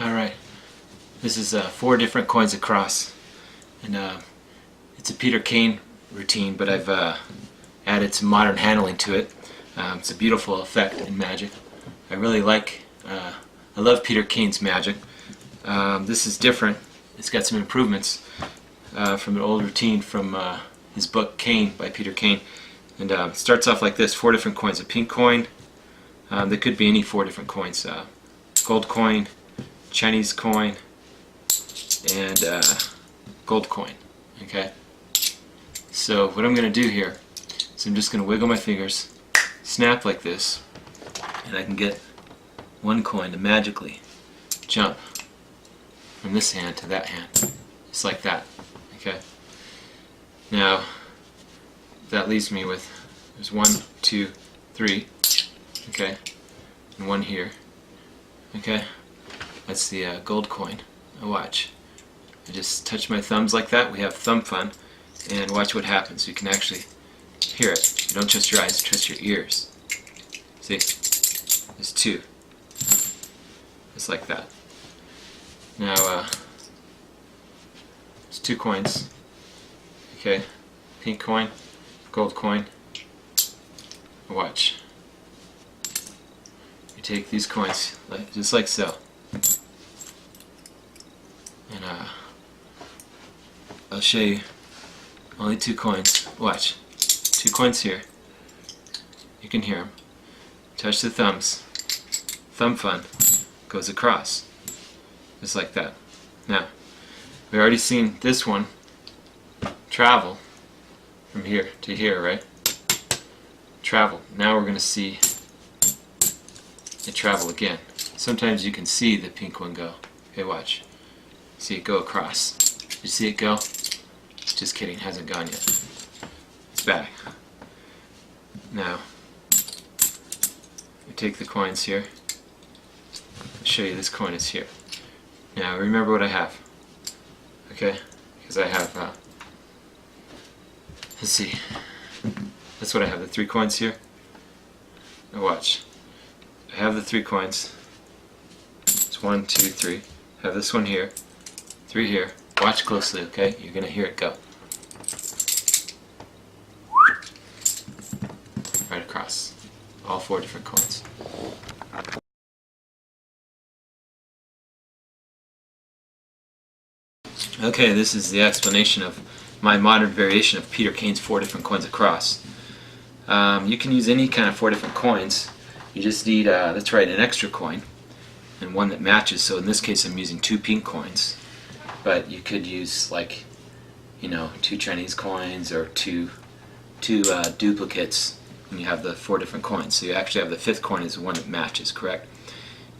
Alright, this is 4 different coins across, and it's a Peter Kane routine, but I've added some modern handling to it. It's a beautiful effect in magic. I really I love Peter Kane's magic. This is different. It's got some improvements from an old routine from his book Kane by Peter Kane. And it starts off like this: 4 different coins. A pink coin, there could be any 4 different coins. Gold coin, Chinese coin, and gold coin. Okay? So what I'm going to do here is I'm just going to wiggle my fingers, snap like this, and I can get one coin to magically jump from this hand to that hand. Just like that. Okay? Now, that leaves me with, there's 1, 2, 3, okay, and 1 here. Okay? That's the gold coin. Now watch. I just touch my thumbs like that. We have thumb fun. And watch what happens. You can actually hear it. You don't trust your eyes, trust your ears. See? There's 2. Just like that. Now, there's 2 coins. Okay? Pink coin, gold coin. Watch. You take these coins, just like so. And I'll show you only 2 coins. Watch. 2 coins here. You can hear them. Touch the thumbs. Thumb fun goes across. Just like that. Now, we've already seen this one travel from here to here, right? Travel. Now we're going to see it travel again. Sometimes you can see the pink one go. Okay, watch. See it go across. You see it go? Just kidding, hasn't gone yet. It's back. Now, we take the coins here. I'll show you this coin is here. Now, remember what I have. Okay? Because I have, let's see. That's what I have, the 3 coins here. Now watch. I have the 3 coins. It's 1, 2, 3. I have this one here. 3 here. Watch closely, okay? You're going to hear it go. Right across. All 4 different coins. Okay, this is the explanation of my modern variation of Peter Kane's 4 different coins across. You can use any kind of 4 different coins. You just need, let's write an extra coin and one that matches. So in this case I'm using 2 pink coins. But you could use, like, you know, 2 Chinese coins or two duplicates, and you have the 4 different coins. So you actually have the 5th coin is the one that matches, correct?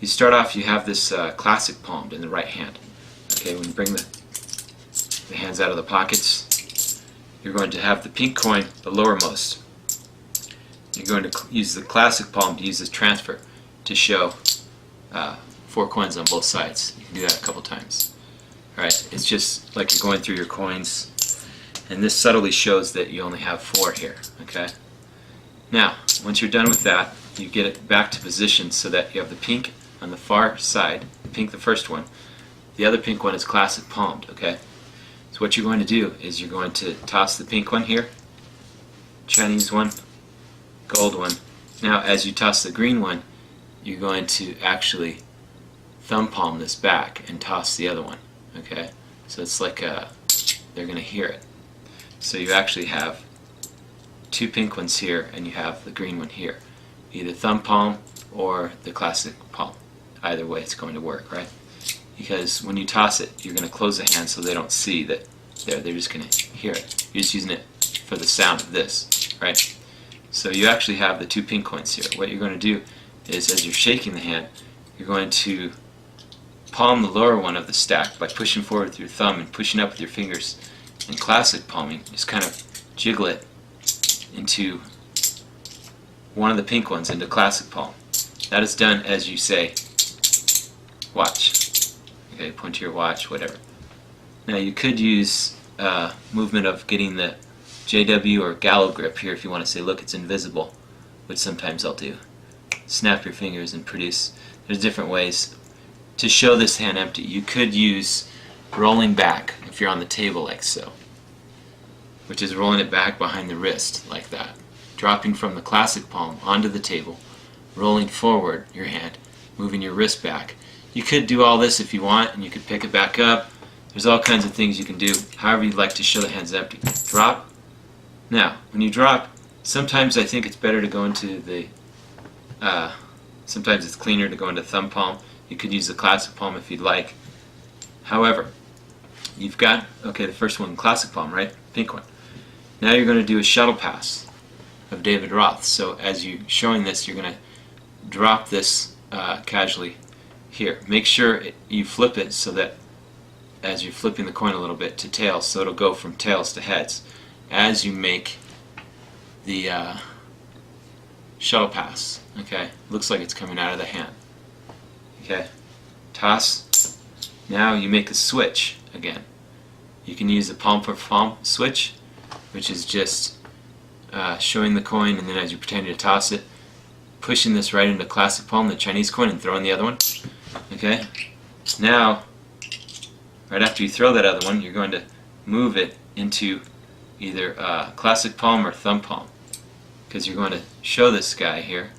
You start off, you have this classic palmed in the right hand. Okay, when you bring the hands out of the pockets, you're going to have the pink coin, the lowermost. You're going to use the classic palm to use this transfer to show 4 coins on both sides. You can do that a couple times. Alright, it's just like you're going through your coins, and this subtly shows that you only have 4 here. Okay? Now, once you're done with that, you get it back to position so that you have the pink on the far side, pink the first one. The other pink one is classic palmed. Okay? So what you're going to do is you're going to toss the pink one here, Chinese one, gold one. Now as you toss the green one, you're going to actually thumb palm this back and toss the other one. Okay? So it's like they're going to hear it. So you actually have 2 pink ones here and you have the green one here. Either thumb palm or the classic palm. Either way it's going to work, right? Because when you toss it, you're going to close the hand so they don't see that they're just going to hear it. You're just using it for the sound of this, right? So you actually have the 2 pink coins here. What you're going to do is, as you're shaking the hand, you're going to palm the lower one of the stack by pushing forward with your thumb and pushing up with your fingers. In classic palming, just kind of jiggle it into one of the pink ones into classic palm. That is done as you say, watch. Okay, point to your watch, whatever. Now you could use movement of getting the JW or gallow grip here if you want to say, look, it's invisible, which sometimes I'll do. Snap your fingers and produce. There's different ways. to show this hand empty, you could use rolling back if you're on the table like so, which is rolling it back behind the wrist like that, dropping from the classic palm onto the table, rolling forward your hand, moving your wrist back. You could do all this if you want, and you could pick it back up. There's all kinds of things you can do, however you'd like to show the hand's empty. Drop. Now, when you drop, sometimes I think it's better to go into the, sometimes it's cleaner to go into thumb palm. You could use the classic palm if you'd like. However, you've got, okay, the first one, classic palm, right? Pink one. Now you're going to do a shuttle pass of David Roth. So as you're showing this, you're going to drop this casually here. Make sure you flip it so that as you're flipping the coin a little bit to tails, so it'll go from tails to heads as you make the shuttle pass. Okay, looks like it's coming out of the hand. Okay, toss. Now you make a switch again. You can use the palm for palm switch, which is just showing the coin, and then as you're pretending to toss it, pushing this right into classic palm, the Chinese coin, and throwing the other one. Okay, now right after you throw that other one, you're going to move it into either classic palm or thumb palm, because you're going to show this guy here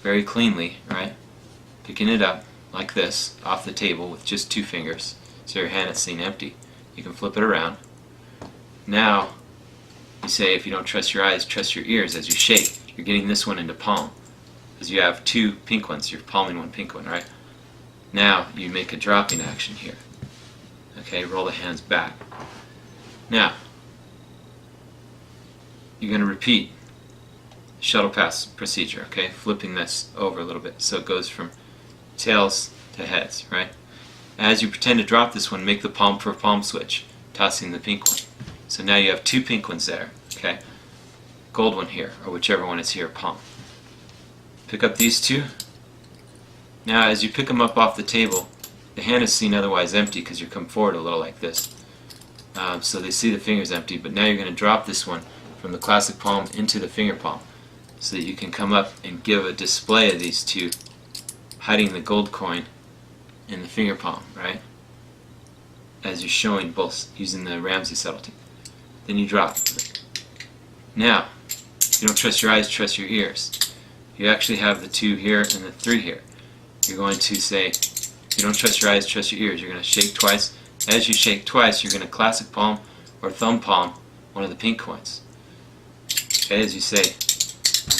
very cleanly, right? Picking it up like this off the table with just 2 fingers, so your hand is seen empty. You can flip it around. Now you say, if you don't trust your eyes, trust your ears. As you shake, you're getting this one into palm, because you have 2 pink ones. You're palming 1 pink one, right? Now you make a dropping action here. Okay, roll the hands back. Now you're going to repeat shuttle pass procedure, okay? Flipping this over a little bit so it goes from tails to heads, right? As you pretend to drop this one, make the palm for palm switch, tossing the pink one. So now you have 2 pink ones there, okay? Gold one here, or whichever one is here, palm. Pick up these 2. Now as you pick them up off the table, the hand is seen otherwise empty because you come forward a little like this. So they see the fingers empty, but now you're going to drop this one from the classic palm into the finger palm, so that you can come up and give a display of these 2, hiding the gold coin in the finger palm, right? As you're showing both using the Ramsey subtlety. Then you drop. Now, if you don't trust your eyes, trust your ears. You actually have the 2 here and the 3 here. You're going to say, you don't trust your eyes, trust your ears. You're going to shake twice. As you shake twice, you're going to classic palm or thumb palm one of the pink coins. Okay, as you say,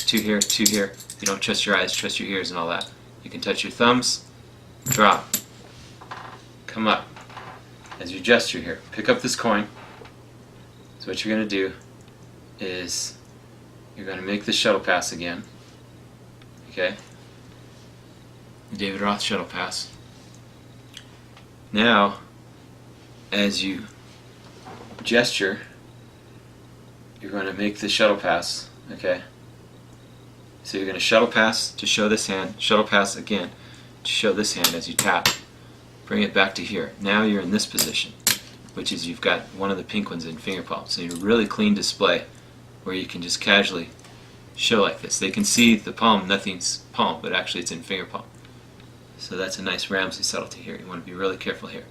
2 here, 2 here. You don't trust your eyes, trust your ears, and all that. You can touch your thumbs, drop, come up. As you gesture here, pick up this coin. So what you're going to do is you're going to make the shuttle pass again. Okay? The David Roth shuttle pass. Now, as you gesture, you're going to make the shuttle pass. Okay? So you're going to shuttle pass to show this hand, shuttle pass again to show this hand as you tap. Bring it back to here. Now you're in this position, which is you've got one of the pink ones in finger palm. So you're a really clean display where you can just casually show like this. They can see the palm, nothing's palm, but actually it's in finger palm. So that's a nice Ramsey subtlety here. You want to be really careful here.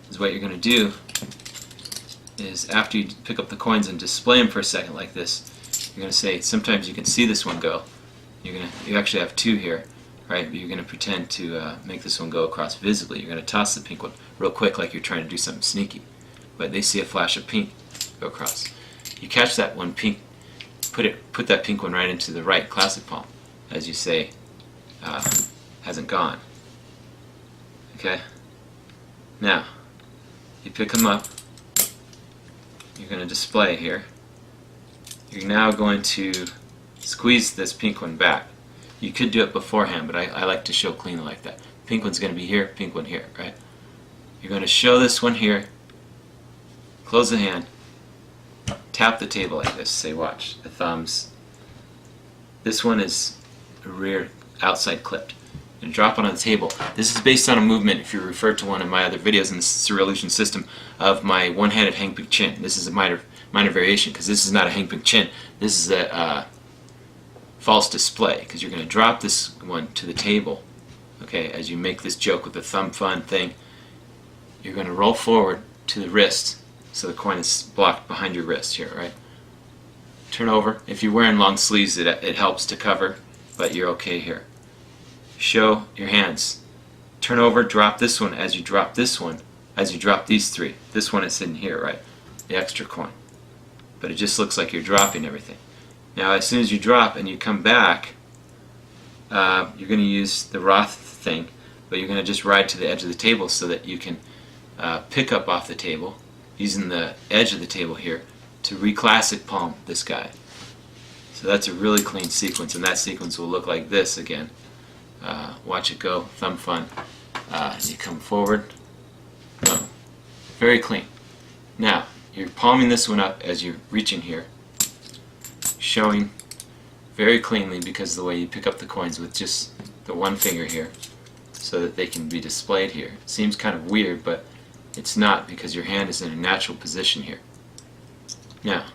Because what you're going to do is after you pick up the coins and display them for a second like this, you're going to say, sometimes you can see this one go. You actually have 2 here, right? But you're going to pretend to make this one go across visibly. You're going to toss the pink one real quick like you're trying to do something sneaky. But they see a flash of pink go across. You catch that one pink, put that pink one right into the right classic palm, as you say, hasn't gone. Okay? Now, you pick them up. You're going to display here. You're now going to squeeze this pink one back. You could do it beforehand, but I like to show cleanly like that. Pink one's going to be here, pink one here, right? You're going to show this one here, close the hand, tap the table like this, say watch, the thumbs. This one is a rear outside clipped. And drop it on the table. This is based on a movement, if you refer to one of my other videos in the Surreal Illusion system, of my one-handed hang pink chin. This is a minor variation, because this is not a hang pink chin. This is a false display, because you're going to drop this one to the table Okay, as you make this joke with the thumb fun thing, you're going to roll forward to the wrist so the coin is blocked behind your wrist here, right? Turn over. If you're wearing long sleeves, it helps to cover, but you're okay here. Show your hands. Turn over, drop this one as you drop this one, as you drop these three. This one is sitting here, right? The extra coin. But it just looks like you're dropping everything. Now as soon as you drop and you come back, you're going to use the Roth thing, but you're going to just ride to the edge of the table so that you can pick up off the table using the edge of the table here to reclassic palm this guy. So that's a really clean sequence, and that sequence will look like this again. Watch it go, thumb fun. You come forward, boom. Very clean. Now you're palming this one up as you're reaching here, showing very cleanly because of the way you pick up the coins with just the one finger here so that they can be displayed here. It seems kind of weird, but it's not, because your hand is in a natural position here. Now,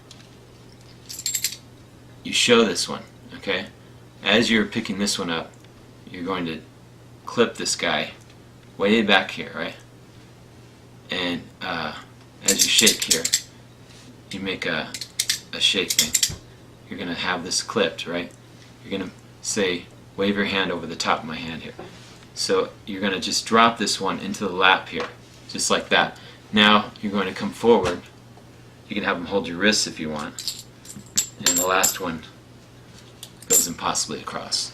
you show this one, okay? As you're picking this one up, you're going to clip this guy way back here, right? And as you shake here, you make a shake thing. You're going to have this clipped, right? You're going to say, wave your hand over the top of my hand here. So you're going to just drop this one into the lap here, just like that. Now you're going to come forward. You can have them hold your wrists if you want. And the last one goes impossibly across.